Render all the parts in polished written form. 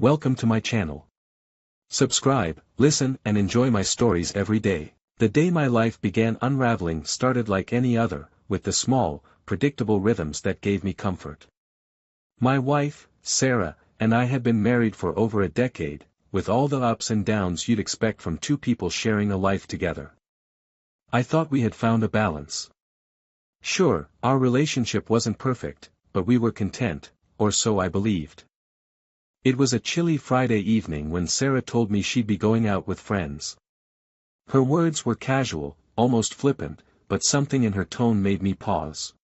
Welcome to my channel. Subscribe, listen and enjoy my stories every day. The day my life began unraveling started like any other, with the small, predictable rhythms that gave me comfort. My wife, Sarah, and I had been married for over a decade, with all the ups and downs you'd expect from two people sharing a life together. I thought we had found a balance. Sure, our relationship wasn't perfect, but we were content, or so I believed. It was a chilly Friday evening when Sarah told me she'd be going out with friends. Her words were casual, almost flippant, but something in her tone made me pause.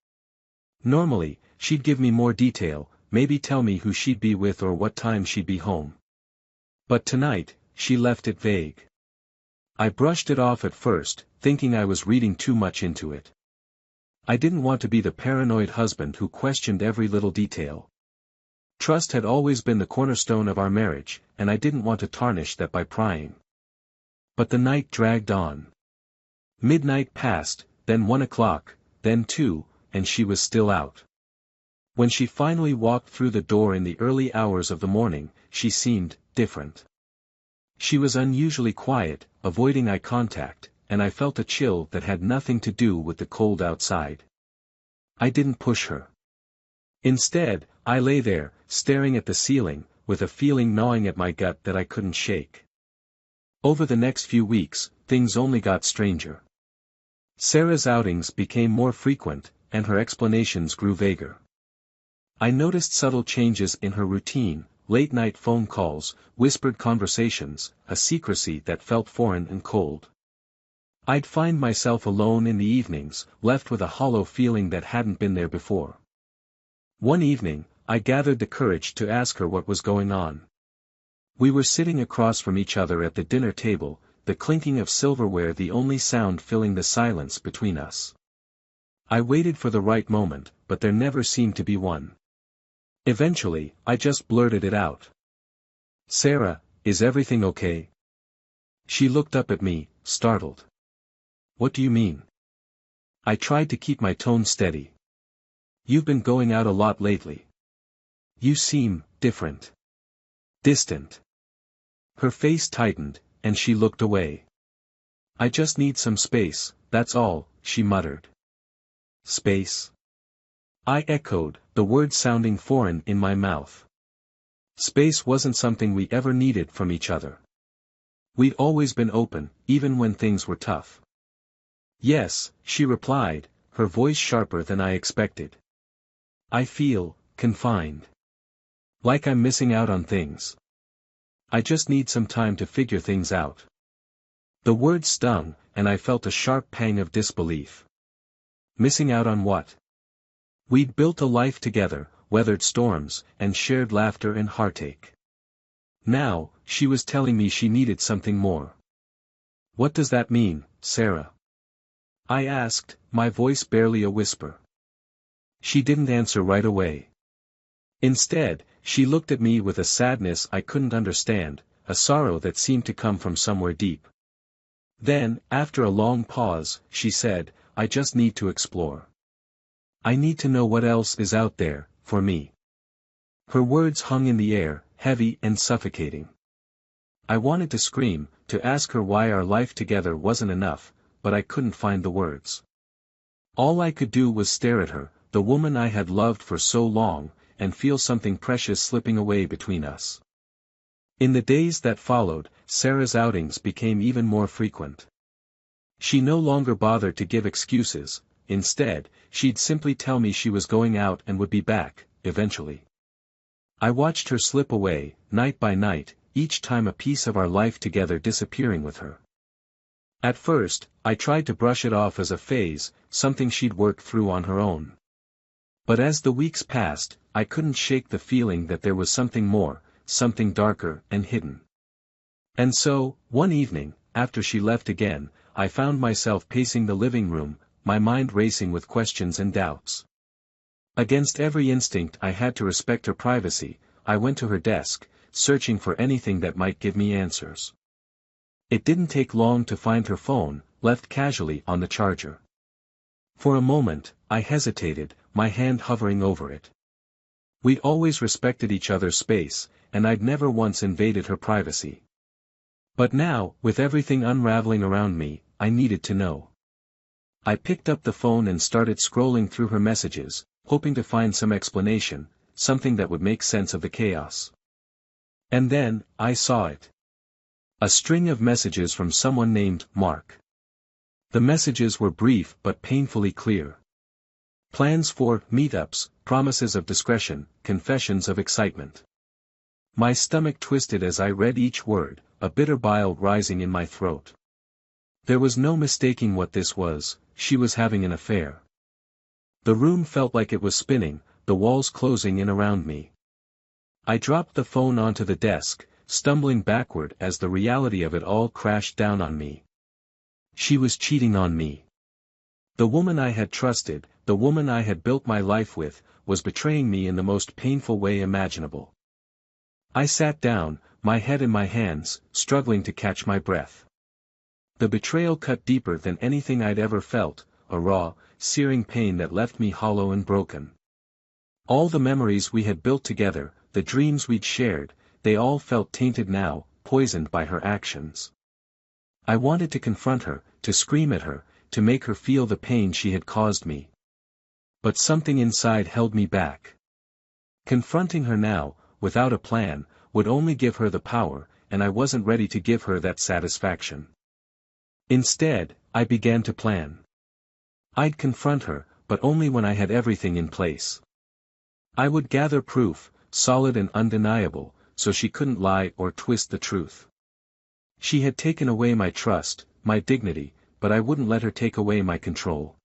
Normally, she'd give me more detail, maybe tell me who she'd be with or what time she'd be home. But tonight, she left it vague. I brushed it off at first, thinking I was reading too much into it. I didn't want to be the paranoid husband who questioned every little detail. Trust had always been the cornerstone of our marriage, and I didn't want to tarnish that by prying. But the night dragged on. Midnight passed, then 1 o'clock, then 2, and she was still out. When she finally walked through the door in the early hours of the morning, she seemed different. She was unusually quiet, avoiding eye contact, and I felt a chill that had nothing to do with the cold outside. I didn't push her. Instead, I lay there, staring at the ceiling, with a feeling gnawing at my gut that I couldn't shake. Over the next few weeks, things only got stranger. Sarah's outings became more frequent, and her explanations grew vaguer. I noticed subtle changes in her routine, late-night phone calls, whispered conversations, a secrecy that felt foreign and cold. I'd find myself alone in the evenings, left with a hollow feeling that hadn't been there before. One evening, I gathered the courage to ask her what was going on. We were sitting across from each other at the dinner table, the clinking of silverware the only sound filling the silence between us. I waited for the right moment, but there never seemed to be one. Eventually, I just blurted it out. "Sarah, is everything okay?" She looked up at me, startled. "What do you mean?" I tried to keep my tone steady. "You've been going out a lot lately. You seem different. Distant." Her face tightened, and she looked away. "I just need some space, that's all," she muttered. Space? I echoed, the word sounding foreign in my mouth. Space wasn't something we ever needed from each other. We'd always been open, even when things were tough. "Yes," she replied, her voice sharper than I expected. "I feel confined. Like I'm missing out on things. I just need some time to figure things out." The word stung, and I felt a sharp pang of disbelief. Missing out on what? We'd built a life together, weathered storms, and shared laughter and heartache. Now, she was telling me she needed something more. "What does that mean, Sarah?" I asked, my voice barely a whisper. She didn't answer right away. Instead, she looked at me with a sadness I couldn't understand, a sorrow that seemed to come from somewhere deep. Then, after a long pause, she said, "I just need to explore. I need to know what else is out there, for me." Her words hung in the air, heavy and suffocating. I wanted to scream, to ask her why our life together wasn't enough, but I couldn't find the words. All I could do was stare at her, the woman I had loved for so long, and feel something precious slipping away between us. In the days that followed, Sarah's outings became even more frequent. She no longer bothered to give excuses, instead, she'd simply tell me she was going out and would be back, eventually. I watched her slip away, night by night, each time a piece of our life together disappearing with her. At first, I tried to brush it off as a phase, something she'd worked through on her own. But as the weeks passed, I couldn't shake the feeling that there was something more, something darker and hidden. And so, one evening, after she left again, I found myself pacing the living room, my mind racing with questions and doubts. Against every instinct I had to respect her privacy, I went to her desk, searching for anything that might give me answers. It didn't take long to find her phone, left casually on the charger. For a moment, I hesitated, my hand hovering over it. We'd always respected each other's space, and I'd never once invaded her privacy. But now, with everything unraveling around me, I needed to know. I picked up the phone and started scrolling through her messages, hoping to find some explanation, something that would make sense of the chaos. And then, I saw it. A string of messages from someone named Mark. The messages were brief but painfully clear. Plans for meetups, promises of discretion, confessions of excitement. My stomach twisted as I read each word, a bitter bile rising in my throat. There was no mistaking what this was. She was having an affair. The room felt like it was spinning, the walls closing in around me. I dropped the phone onto the desk, stumbling backward as the reality of it all crashed down on me. She was cheating on me. The woman I had trusted, the woman I had built my life with, was betraying me in the most painful way imaginable. I sat down, my head in my hands, struggling to catch my breath. The betrayal cut deeper than anything I'd ever felt, a raw, searing pain that left me hollow and broken. All the memories we had built together, the dreams we'd shared, they all felt tainted now, poisoned by her actions. I wanted to confront her, to scream at her, to make her feel the pain she had caused me. But something inside held me back. Confronting her now, without a plan, would only give her the power, and I wasn't ready to give her that satisfaction. Instead, I began to plan. I'd confront her, but only when I had everything in place. I would gather proof, solid and undeniable, so she couldn't lie or twist the truth. She had taken away my trust, my dignity, but I wouldn't let her take away my control.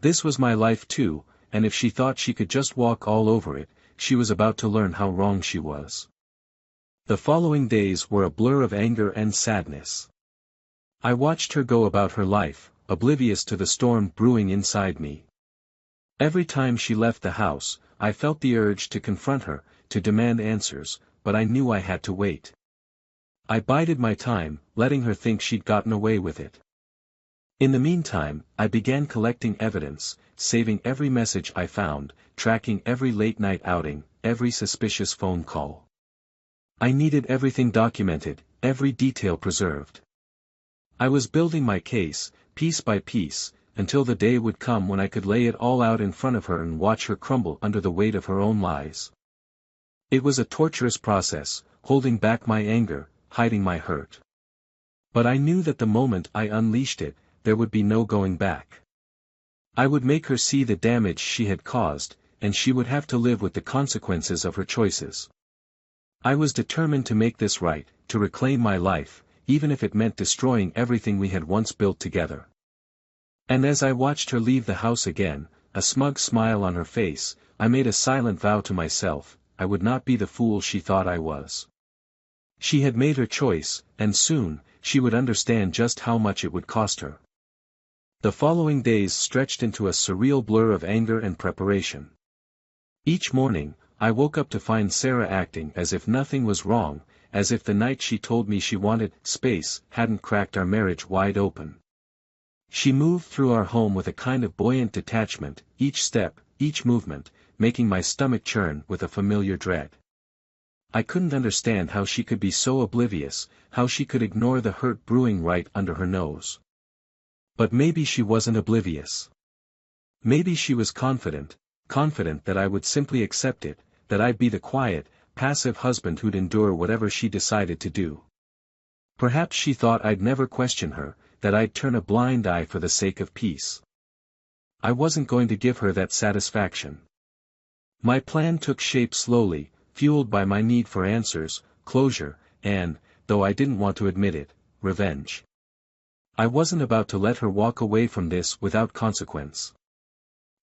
This was my life too, and if she thought she could just walk all over it, she was about to learn how wrong she was. The following days were a blur of anger and sadness. I watched her go about her life, oblivious to the storm brewing inside me. Every time she left the house, I felt the urge to confront her, to demand answers, but I knew I had to wait. I bided my time, letting her think she'd gotten away with it. In the meantime, I began collecting evidence, saving every message I found, tracking every late-night outing, every suspicious phone call. I needed everything documented, every detail preserved. I was building my case, piece by piece, until the day would come when I could lay it all out in front of her and watch her crumble under the weight of her own lies. It was a torturous process, holding back my anger, hiding my hurt. But I knew that the moment I unleashed it, there would be no going back. I would make her see the damage she had caused, and she would have to live with the consequences of her choices. I was determined to make this right, to reclaim my life, even if it meant destroying everything we had once built together. And as I watched her leave the house again, a smug smile on her face, I made a silent vow to myself, I would not be the fool she thought I was. She had made her choice, and soon, she would understand just how much it would cost her. The following days stretched into a surreal blur of anger and preparation. Each morning, I woke up to find Sarah acting as if nothing was wrong, as if the night she told me she wanted space hadn't cracked our marriage wide open. She moved through our home with a kind of buoyant detachment, each step, each movement, making my stomach churn with a familiar dread. I couldn't understand how she could be so oblivious, how she could ignore the hurt brewing right under her nose. But maybe she wasn't oblivious. Maybe she was confident that I would simply accept it, that I'd be the quiet, passive husband who'd endure whatever she decided to do. Perhaps she thought I'd never question her, that I'd turn a blind eye for the sake of peace. I wasn't going to give her that satisfaction. My plan took shape slowly, fueled by my need for answers, closure, and, though I didn't want to admit it, revenge. I wasn't about to let her walk away from this without consequence.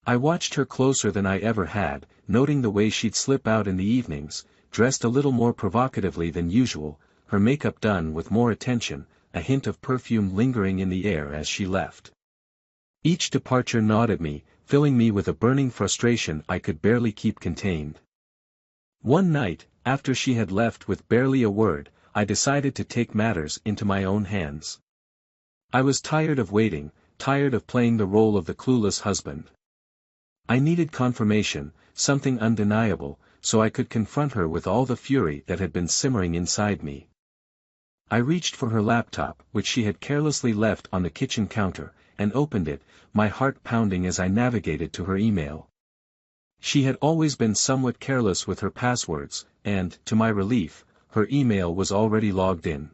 I watched her closer than I ever had, noting the way she'd slip out in the evenings, dressed a little more provocatively than usual, her makeup done with more attention, a hint of perfume lingering in the air as she left. Each departure gnawed at me, filling me with a burning frustration I could barely keep contained. One night, after she had left with barely a word, I decided to take matters into my own hands. I was tired of waiting, tired of playing the role of the clueless husband. I needed confirmation, something undeniable, so I could confront her with all the fury that had been simmering inside me. I reached for her laptop, which she had carelessly left on the kitchen counter, and opened it, my heart pounding as I navigated to her email. She had always been somewhat careless with her passwords, and, to my relief, her email was already logged in.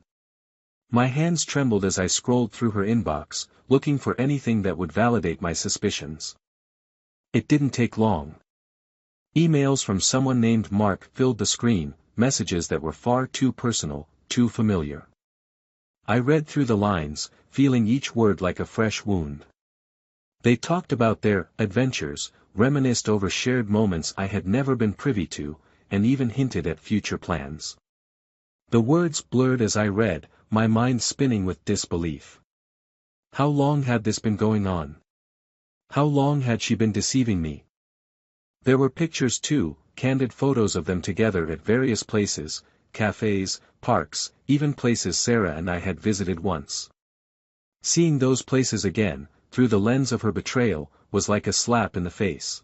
My hands trembled as I scrolled through her inbox, looking for anything that would validate my suspicions. It didn't take long. Emails from someone named Mark filled the screen, messages that were far too personal, too familiar. I read through the lines, feeling each word like a fresh wound. They talked about their adventures, reminisced over shared moments I had never been privy to, and even hinted at future plans. The words blurred as I read, my mind spinning with disbelief. How long had this been going on? How long had she been deceiving me? There were pictures too, candid photos of them together at various places, cafes, parks, even places Sarah and I had visited once. Seeing those places again, through the lens of her betrayal, was like a slap in the face.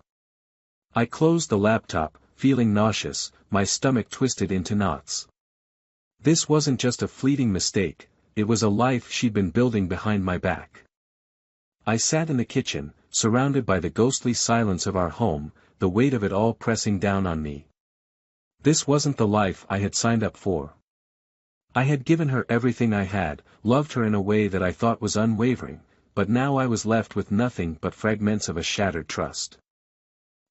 I closed the laptop, feeling nauseous, my stomach twisted into knots. This wasn't just a fleeting mistake, it was a life she'd been building behind my back. I sat in the kitchen, surrounded by the ghostly silence of our home, the weight of it all pressing down on me. This wasn't the life I had signed up for. I had given her everything I had, loved her in a way that I thought was unwavering, but now I was left with nothing but fragments of a shattered trust.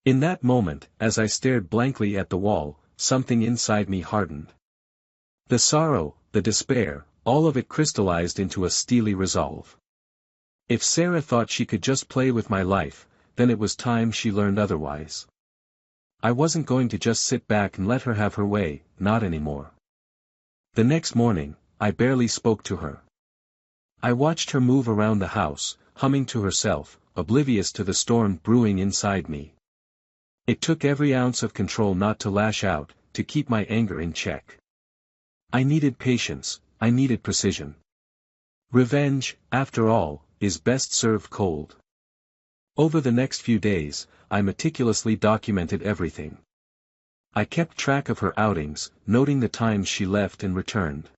In that moment, as I stared blankly at the wall, something inside me hardened. The sorrow, the despair, all of it crystallized into a steely resolve. If Sarah thought she could just play with my life, then it was time she learned otherwise. I wasn't going to just sit back and let her have her way, not anymore. The next morning, I barely spoke to her. I watched her move around the house, humming to herself, oblivious to the storm brewing inside me. It took every ounce of control not to lash out, to keep my anger in check. I needed patience, I needed precision. Revenge, after all, is best served cold. Over the next few days, I meticulously documented everything. I kept track of her outings, noting the times she left and returned.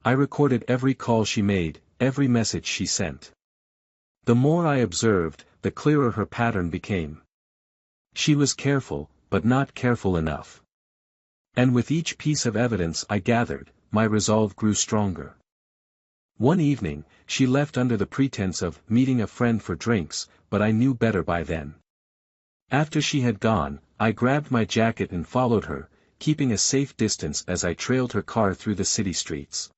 I recorded every call she made, every message she sent. The more I observed, the clearer her pattern became. She was careful, but not careful enough. And with each piece of evidence I gathered, my resolve grew stronger. One evening, she left under the pretense of meeting a friend for drinks, but I knew better by then. After she had gone, I grabbed my jacket and followed her, keeping a safe distance as I trailed her car through the city streets.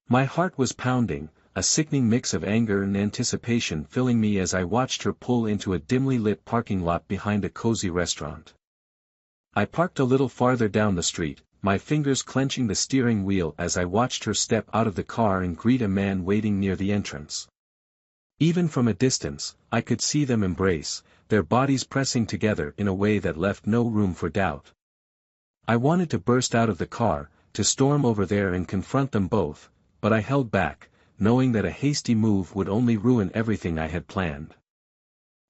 My heart was pounding, a sickening mix of anger and anticipation filling me as I watched her pull into a dimly lit parking lot behind a cozy restaurant. I parked a little farther down the street, my fingers clenching the steering wheel as I watched her step out of the car and greet a man waiting near the entrance. Even from a distance, I could see them embrace, their bodies pressing together in a way that left no room for doubt. I wanted to burst out of the car, to storm over there and confront them both, but I held back, knowing that a hasty move would only ruin everything I had planned.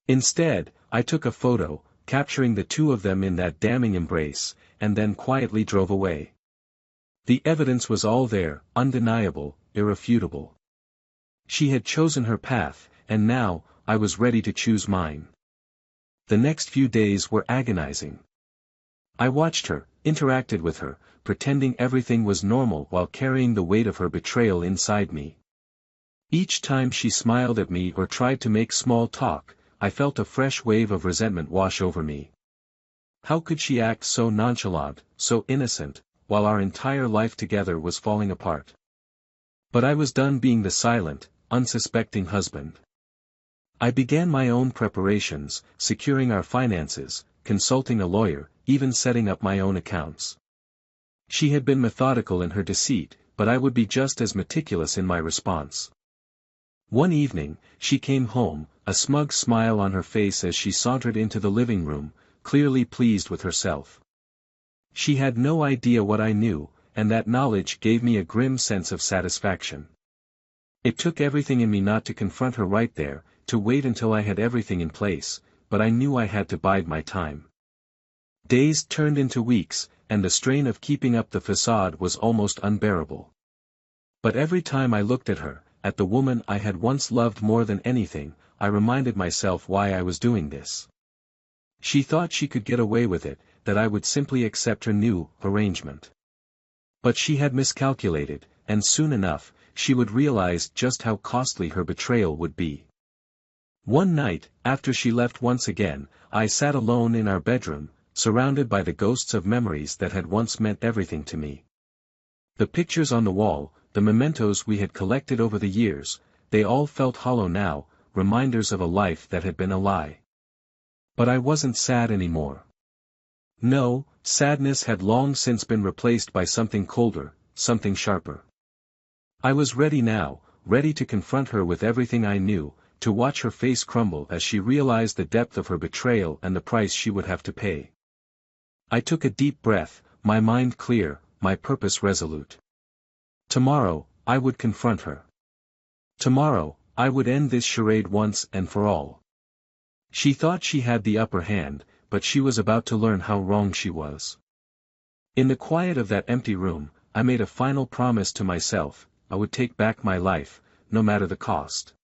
Instead, I took a photo, capturing the two of them in that damning embrace, and then quietly drove away. The evidence was all there, undeniable, irrefutable. She had chosen her path, and now, I was ready to choose mine. The next few days were agonizing. I watched her, interacted with her, pretending everything was normal while carrying the weight of her betrayal inside me. Each time she smiled at me or tried to make small talk, I felt a fresh wave of resentment wash over me. How could she act so nonchalant, so innocent, while our entire life together was falling apart? But I was done being the silent, unsuspecting husband. I began my own preparations, securing our finances, consulting a lawyer, even setting up my own accounts. She had been methodical in her deceit, but I would be just as meticulous in my response. One evening, she came home, a smug smile on her face as she sauntered into the living room, clearly pleased with herself. She had no idea what I knew, and that knowledge gave me a grim sense of satisfaction. It took everything in me not to confront her right there, to wait until I had everything in place, but I knew I had to bide my time. Days turned into weeks, and the strain of keeping up the facade was almost unbearable. But every time I looked at her, at the woman I had once loved more than anything, I reminded myself why I was doing this. She thought she could get away with it, that I would simply accept her new arrangement. But she had miscalculated, and soon enough, she would realize just how costly her betrayal would be. One night, after she left once again, I sat alone in our bedroom, surrounded by the ghosts of memories that had once meant everything to me. The pictures on the wall, the mementos we had collected over the years, they all felt hollow now, reminders of a life that had been a lie. But I wasn't sad anymore. No, sadness had long since been replaced by something colder, something sharper. I was ready now, ready to confront her with everything I knew, to watch her face crumble as she realized the depth of her betrayal and the price she would have to pay. I took a deep breath, my mind clear, my purpose resolute. Tomorrow, I would confront her. Tomorrow, I would end this charade once and for all. She thought she had the upper hand, but she was about to learn how wrong she was. In the quiet of that empty room, I made a final promise to myself: I would take back my life, no matter the cost.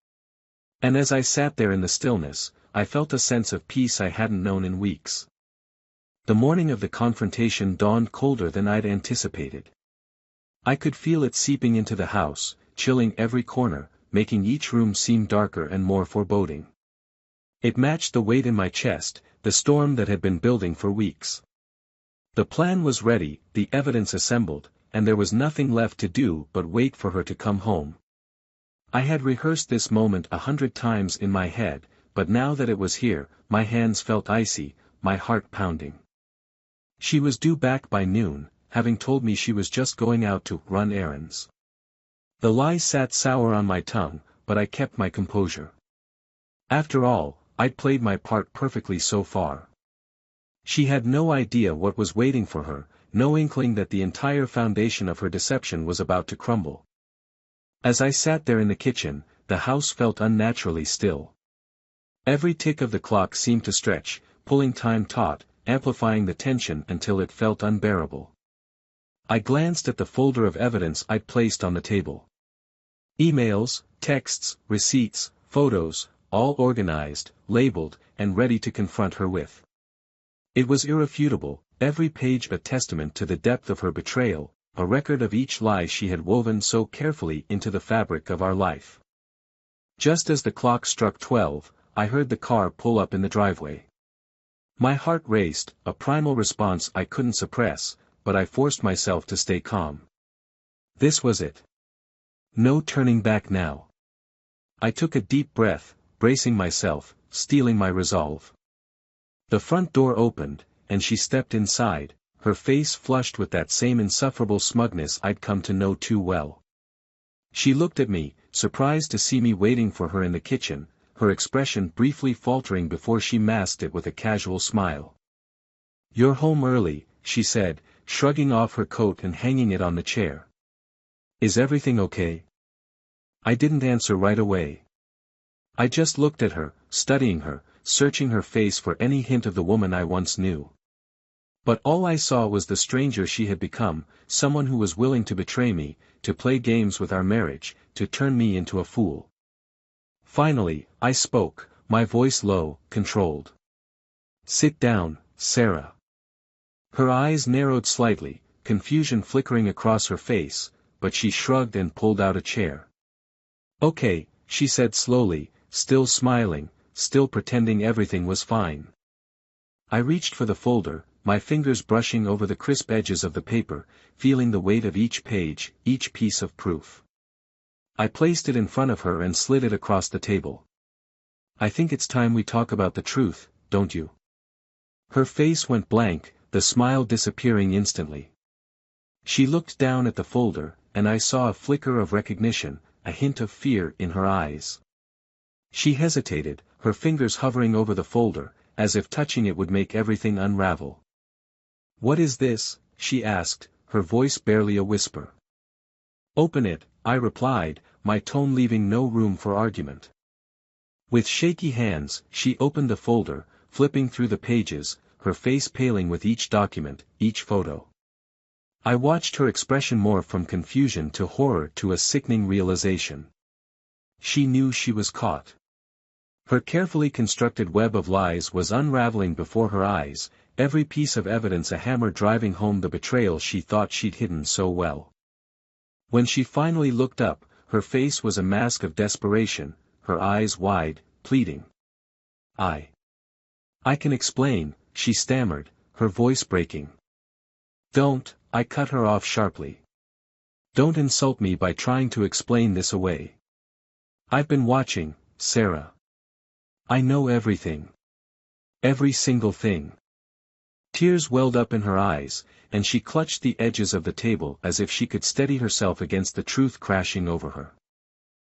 And as I sat there in the stillness, I felt a sense of peace I hadn't known in weeks. The morning of the confrontation dawned colder than I'd anticipated. I could feel it seeping into the house, chilling every corner, making each room seem darker and more foreboding. It matched the weight in my chest, the storm that had been building for weeks. The plan was ready, the evidence assembled, and there was nothing left to do but wait for her to come home. I had rehearsed this moment 100 times in my head, but now that it was here, my hands felt icy, my heart pounding. She was due back by noon, having told me she was just going out to run errands. The lie sat sour on my tongue, but I kept my composure. After all, I'd played my part perfectly so far. She had no idea what was waiting for her, no inkling that the entire foundation of her deception was about to crumble. As I sat there in the kitchen, the house felt unnaturally still. Every tick of the clock seemed to stretch, pulling time taut, amplifying the tension until it felt unbearable. I glanced at the folder of evidence I'd placed on the table. Emails, texts, receipts, photos, all organized, labeled, and ready to confront her with. It was irrefutable, every page a testament to the depth of her betrayal, a record of each lie she had woven so carefully into the fabric of our life. Just as the clock struck 12, I heard the car pull up in the driveway. My heart raced, a primal response I couldn't suppress, but I forced myself to stay calm. This was it. No turning back now. I took a deep breath, bracing myself, steeling my resolve. The front door opened, and she stepped inside, her face flushed with that same insufferable smugness I'd come to know too well. She looked at me, surprised to see me waiting for her in the kitchen, her expression briefly faltering before she masked it with a casual smile. "You're home early," she said, shrugging off her coat and hanging it on the chair. "Is everything okay?" I didn't answer right away. I just looked at her, studying her, searching her face for any hint of the woman I once knew. But all I saw was the stranger she had become, someone who was willing to betray me, to play games with our marriage, to turn me into a fool. Finally, I spoke, my voice low, controlled. "Sit down, Sarah." Her eyes narrowed slightly, confusion flickering across her face, but she shrugged and pulled out a chair. "Okay," she said slowly, still smiling, still pretending everything was fine. I reached for the folder, my fingers brushing over the crisp edges of the paper, feeling the weight of each page, each piece of proof. I placed it in front of her and slid it across the table. "I think it's time we talk about the truth, don't you?" Her face went blank, the smile disappearing instantly. She looked down at the folder, and I saw a flicker of recognition, a hint of fear in her eyes. She hesitated, her fingers hovering over the folder, as if touching it would make everything unravel. "What is this?" she asked, her voice barely a whisper. "Open it," I replied, my tone leaving no room for argument. With shaky hands, she opened the folder, flipping through the pages, her face paling with each document, each photo. I watched her expression morph from confusion to horror to a sickening realization. She knew she was caught. Her carefully constructed web of lies was unraveling before her eyes, every piece of evidence a hammer driving home the betrayal she thought she'd hidden so well. When she finally looked up, her face was a mask of desperation, her eyes wide, pleading. I can explain, she stammered, her voice breaking. Don't, I cut her off sharply. Don't insult me by trying to explain this away. I've been watching, Sarah. I know everything. Every single thing. Tears welled up in her eyes, and she clutched the edges of the table as if she could steady herself against the truth crashing over her.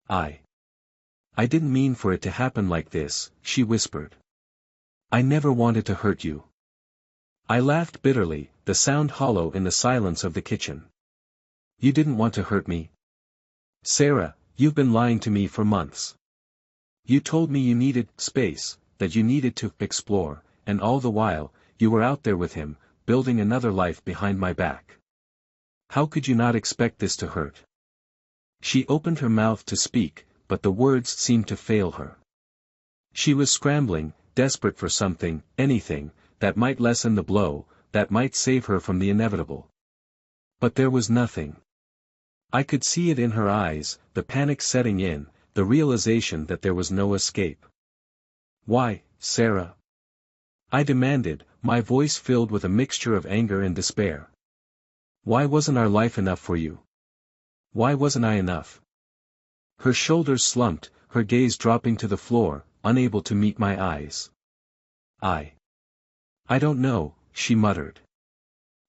I didn't mean for it to happen like this, she whispered. I never wanted to hurt you. I laughed bitterly, the sound hollow in the silence of the kitchen. You didn't want to hurt me. Sarah, you've been lying to me for months. You told me you needed space, that you needed to explore, and all the while, you were out there with him, building another life behind my back. How could you not expect this to hurt? She opened her mouth to speak, but the words seemed to fail her. She was scrambling, desperate for something, anything, that might lessen the blow, that might save her from the inevitable. But there was nothing. I could see it in her eyes, the panic setting in, the realization that there was no escape. Why, Sarah? I demanded, my voice filled with a mixture of anger and despair. Why wasn't our life enough for you? Why wasn't I enough? Her shoulders slumped, her gaze dropping to the floor, unable to meet my eyes. I don't know, she muttered.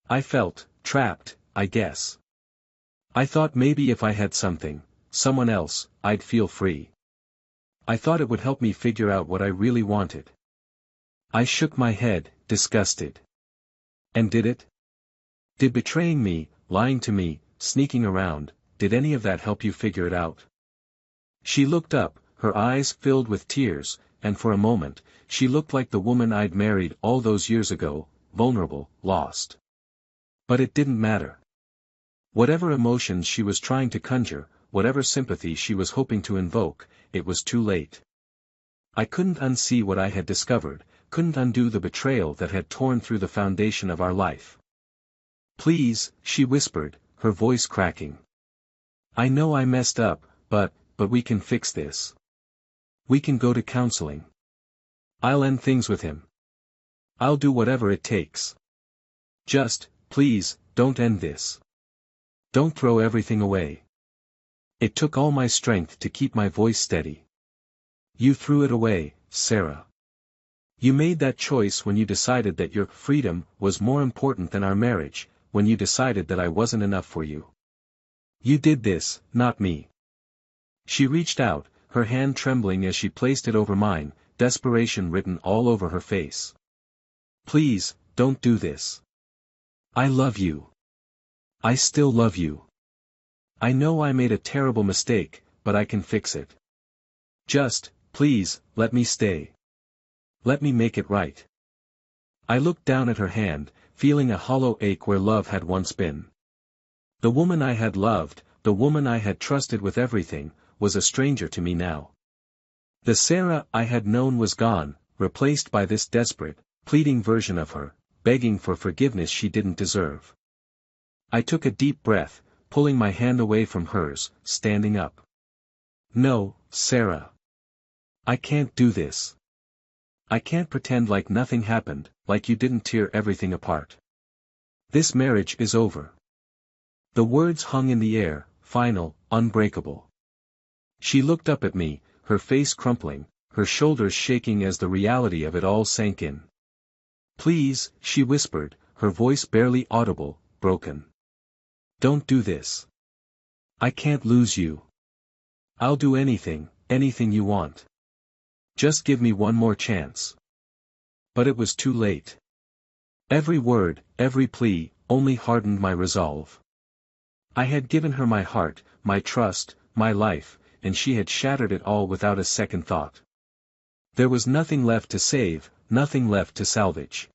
I felt trapped, I guess. I thought maybe if I had something, someone else, I'd feel free. I thought it would help me figure out what I really wanted. I shook my head, disgusted. And did it? Did betraying me, lying to me, sneaking around, did any of that help you figure it out? She looked up, her eyes filled with tears, and for a moment, she looked like the woman I'd married all those years ago, vulnerable, lost. But it didn't matter. Whatever emotions she was trying to conjure, whatever sympathy she was hoping to invoke, it was too late. I couldn't unsee what I had discovered, couldn't undo the betrayal that had torn through the foundation of our life. Please, she whispered, her voice cracking. I know I messed up, but we can fix this. We can go to counseling. I'll end things with him. I'll do whatever it takes. Just, please, don't end this. Don't throw everything away. It took all my strength to keep my voice steady. You threw it away, Sarah. You made that choice when you decided that your freedom was more important than our marriage, when you decided that I wasn't enough for you. You did this, not me. She reached out, her hand trembling as she placed it over mine, desperation written all over her face. Please, don't do this. I love you. I still love you. I know I made a terrible mistake, but I can fix it. Just, please, let me stay. Let me make it right. I looked down at her hand, feeling a hollow ache where love had once been. The woman I had loved, the woman I had trusted with everything, was a stranger to me now. The Sarah I had known was gone, replaced by this desperate, pleading version of her, begging for forgiveness she didn't deserve. I took a deep breath, pulling my hand away from hers, standing up. No, Sarah. I can't do this. I can't pretend like nothing happened, like you didn't tear everything apart. This marriage is over. The words hung in the air, final, unbreakable. She looked up at me, her face crumpling, her shoulders shaking as the reality of it all sank in. Please, she whispered, her voice barely audible, broken. Don't do this. I can't lose you. I'll do anything, anything you want. Just give me one more chance. But it was too late. Every word, every plea, only hardened my resolve. I had given her my heart, my trust, my life, and she had shattered it all without a second thought. There was nothing left to save, nothing left to salvage.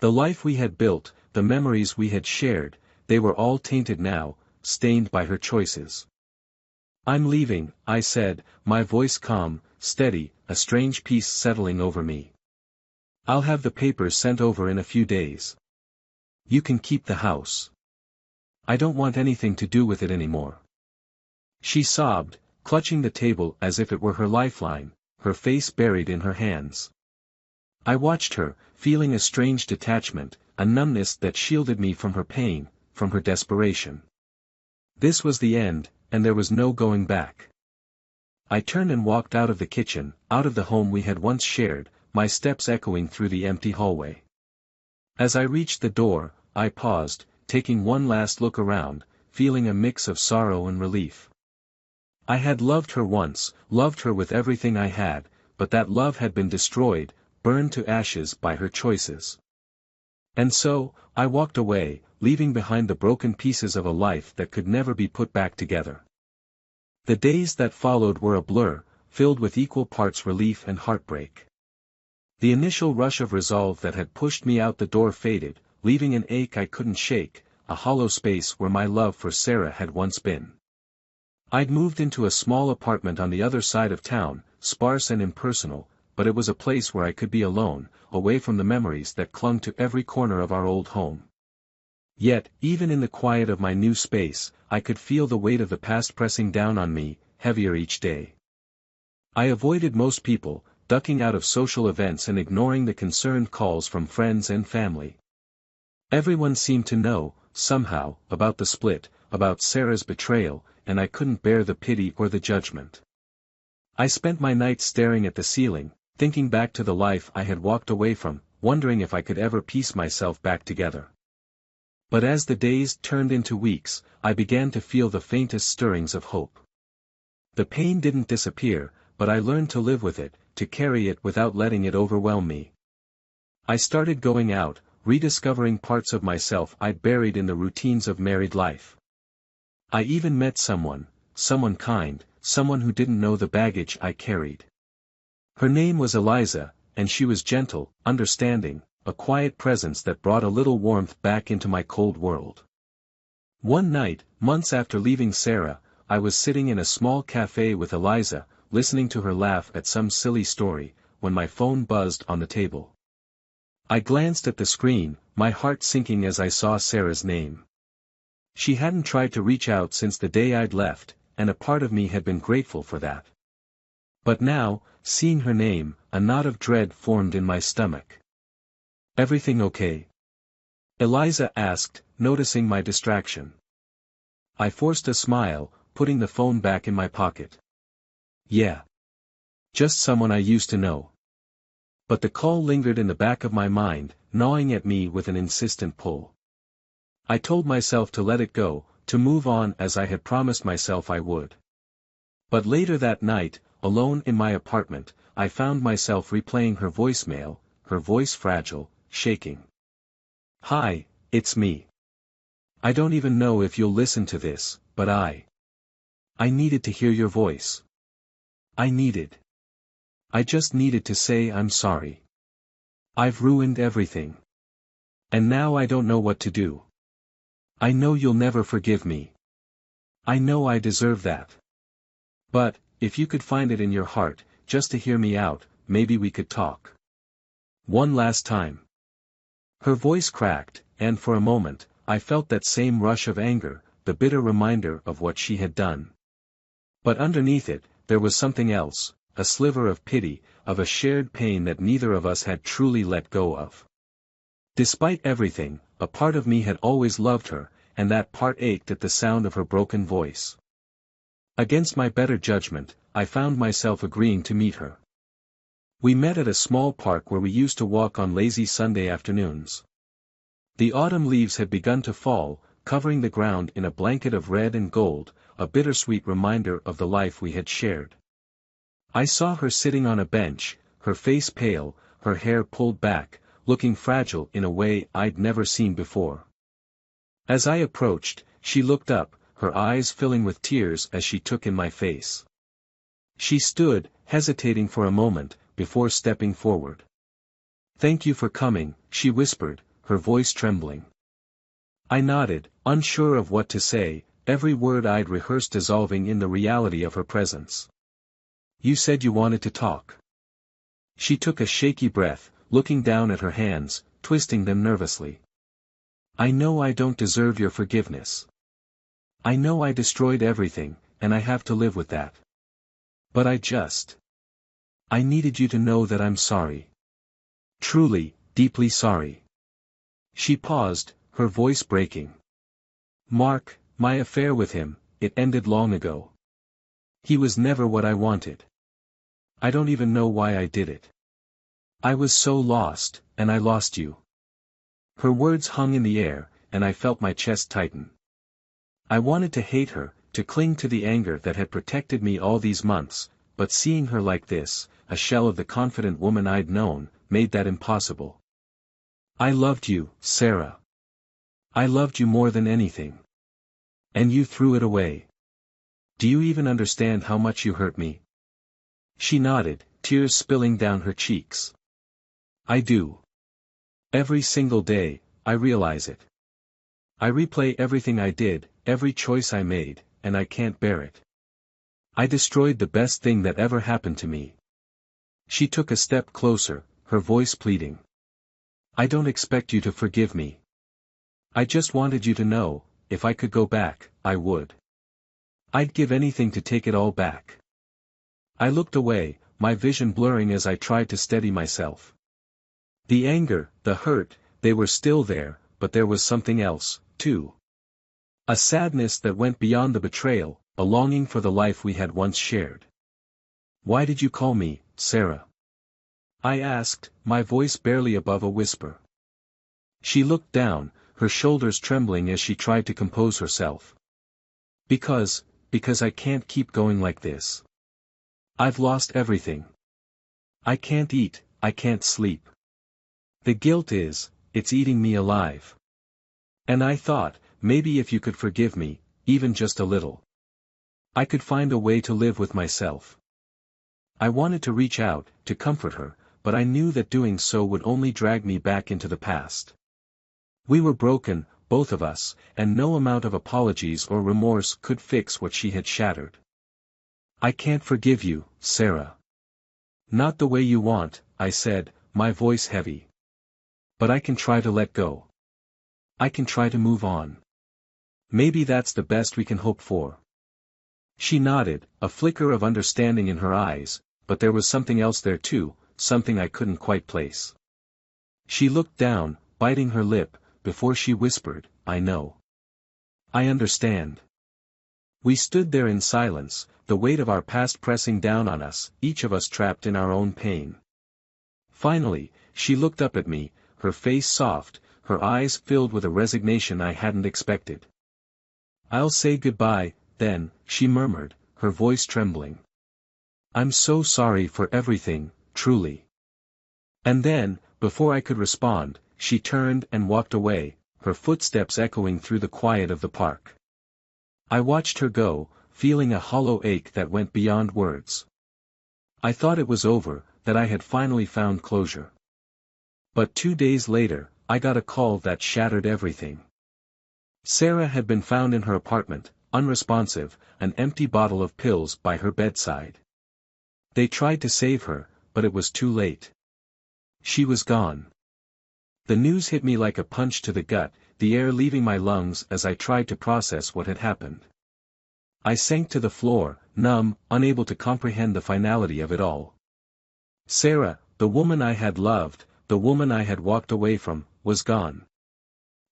The life we had built, the memories we had shared, they were all tainted now, stained by her choices. "I'm leaving," I said, my voice calm, steady, a strange peace settling over me. "I'll have the papers sent over in a few days. You can keep the house. I don't want anything to do with it anymore." She sobbed, clutching the table as if it were her lifeline, her face buried in her hands. I watched her, feeling a strange detachment, a numbness that shielded me from her pain, from her desperation. This was the end, and there was no going back. I turned and walked out of the kitchen, out of the home we had once shared, my steps echoing through the empty hallway. As I reached the door, I paused, taking one last look around, feeling a mix of sorrow and relief. I had loved her once, loved her with everything I had, but that love had been destroyed, burned to ashes by her choices. And so, I walked away, leaving behind the broken pieces of a life that could never be put back together. The days that followed were a blur, filled with equal parts relief and heartbreak. The initial rush of resolve that had pushed me out the door faded, leaving an ache I couldn't shake, a hollow space where my love for Sarah had once been. I'd moved into a small apartment on the other side of town, sparse and impersonal, but it was a place where I could be alone, away from the memories that clung to every corner of our old home. Yet, even in the quiet of my new space, I could feel the weight of the past pressing down on me, heavier each day. I avoided most people, ducking out of social events and ignoring the concerned calls from friends and family. Everyone seemed to know, somehow, about the split, about Sarah's betrayal, and I couldn't bear the pity or the judgment. I spent my nights staring at the ceiling, thinking back to the life I had walked away from, wondering if I could ever piece myself back together. But as the days turned into weeks, I began to feel the faintest stirrings of hope. The pain didn't disappear, but I learned to live with it, to carry it without letting it overwhelm me. I started going out, rediscovering parts of myself I'd buried in the routines of married life. I even met someone kind, someone who didn't know the baggage I carried. Her name was Eliza, and she was gentle, understanding, a quiet presence that brought a little warmth back into my cold world. One night, months after leaving Sarah, I was sitting in a small cafe with Eliza, listening to her laugh at some silly story, when my phone buzzed on the table. I glanced at the screen, my heart sinking as I saw Sarah's name. She hadn't tried to reach out since the day I'd left, and a part of me had been grateful for that. But now, seeing her name, a knot of dread formed in my stomach. "Everything okay?" Eliza asked, noticing my distraction. I forced a smile, putting the phone back in my pocket. "Yeah. Just someone I used to know." But the call lingered in the back of my mind, gnawing at me with an insistent pull. I told myself to let it go, to move on as I had promised myself I would. But later that night, alone in my apartment, I found myself replaying her voicemail, her voice fragile, shaking. "Hi, it's me. I don't even know if you'll listen to this, but I needed to hear your voice. I just needed to say I'm sorry. I've ruined everything. And now I don't know what to do. I know you'll never forgive me. I know I deserve that. But, if you could find it in your heart, just to hear me out, maybe we could talk. One last time." Her voice cracked, and for a moment, I felt that same rush of anger, the bitter reminder of what she had done. But underneath it, there was something else, a sliver of pity, of a shared pain that neither of us had truly let go of. Despite everything, a part of me had always loved her, and that part ached at the sound of her broken voice. Against my better judgment, I found myself agreeing to meet her. We met at a small park where we used to walk on lazy Sunday afternoons. The autumn leaves had begun to fall, covering the ground in a blanket of red and gold, a bittersweet reminder of the life we had shared. I saw her sitting on a bench, her face pale, her hair pulled back, looking fragile in a way I'd never seen before. As I approached, she looked up, her eyes filling with tears as she took in my face. She stood, hesitating for a moment, before stepping forward. "Thank you for coming," she whispered, her voice trembling. I nodded, unsure of what to say, every word I'd rehearsed dissolving in the reality of her presence. You said you wanted to talk. She took a shaky breath, looking down at her hands, twisting them nervously. I know I don't deserve your forgiveness. I know I destroyed everything, and I have to live with that. But I needed you to know that I'm sorry. Truly, deeply sorry. She paused, her voice breaking. Mark, my affair with him, it ended long ago. He was never what I wanted. I don't even know why I did it. I was so lost, and I lost you. Her words hung in the air, and I felt my chest tighten. I wanted to hate her, to cling to the anger that had protected me all these months, but seeing her like this, a shell of the confident woman I'd known, made that impossible. I loved you, Sarah. I loved you more than anything. And you threw it away. Do you even understand how much you hurt me? She nodded, tears spilling down her cheeks. I do. Every single day, I realize it. I replay everything I did, every choice I made, and I can't bear it. I destroyed the best thing that ever happened to me. She took a step closer, her voice pleading. I don't expect you to forgive me. I just wanted you to know, if I could go back, I would. I'd give anything to take it all back. I looked away, my vision blurring as I tried to steady myself. The anger, the hurt, they were still there, but there was something else, too. A sadness that went beyond the betrayal, a longing for the life we had once shared. Why did you call me, Sarah? I asked, my voice barely above a whisper. She looked down, her shoulders trembling as she tried to compose herself. Because I can't keep going like this. I've lost everything. I can't eat, I can't sleep. The guilt it's eating me alive. And I thought, maybe if you could forgive me, even just a little. I could find a way to live with myself. I wanted to reach out, to comfort her, but I knew that doing so would only drag me back into the past. We were broken, both of us, and no amount of apologies or remorse could fix what she had shattered. I can't forgive you, Sarah. Not the way you want, I said, my voice heavy. But I can try to let go. I can try to move on. Maybe that's the best we can hope for. She nodded, a flicker of understanding in her eyes, but there was something else there too, something I couldn't quite place. She looked down, biting her lip, before she whispered, I know. I understand. We stood there in silence, the weight of our past pressing down on us, each of us trapped in our own pain. Finally, she looked up at me, her face soft, her eyes filled with a resignation I hadn't expected. I'll say goodbye, then, she murmured, her voice trembling. I'm so sorry for everything, truly. And then, before I could respond, she turned and walked away, her footsteps echoing through the quiet of the park. I watched her go, feeling a hollow ache that went beyond words. I thought it was over, that I had finally found closure. But 2 days later, I got a call that shattered everything. Sarah had been found in her apartment, unresponsive, an empty bottle of pills by her bedside. They tried to save her, but it was too late. She was gone. The news hit me like a punch to the gut, the air leaving my lungs as I tried to process what had happened. I sank to the floor, numb, unable to comprehend the finality of it all. Sarah, the woman I had loved, the woman I had walked away from, was gone.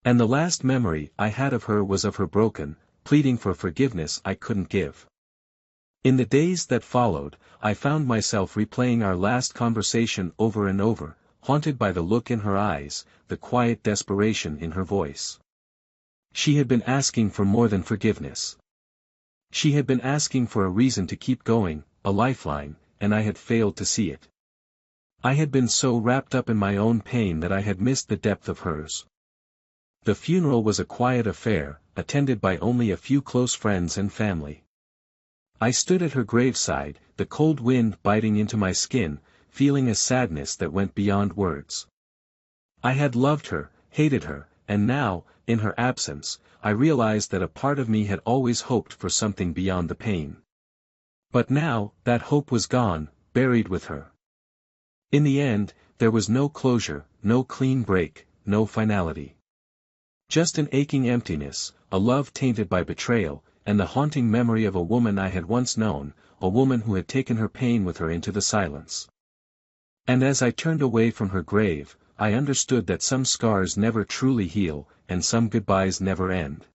And the last memory I had of her was of her broken, pleading for forgiveness I couldn't give. In the days that followed, I found myself replaying our last conversation over and over, haunted by the look in her eyes, the quiet desperation in her voice. She had been asking for more than forgiveness. She had been asking for a reason to keep going, a lifeline, and I had failed to see it. I had been so wrapped up in my own pain that I had missed the depth of hers. The funeral was a quiet affair, attended by only a few close friends and family. I stood at her graveside, the cold wind biting into my skin, feeling a sadness that went beyond words. I had loved her, hated her, and now, in her absence, I realized that a part of me had always hoped for something beyond the pain. But now, that hope was gone, buried with her. In the end, there was no closure, no clean break, no finality. Just an aching emptiness, a love tainted by betrayal, and the haunting memory of a woman I had once known, a woman who had taken her pain with her into the silence. And as I turned away from her grave, I understood that some scars never truly heal, and some goodbyes never end.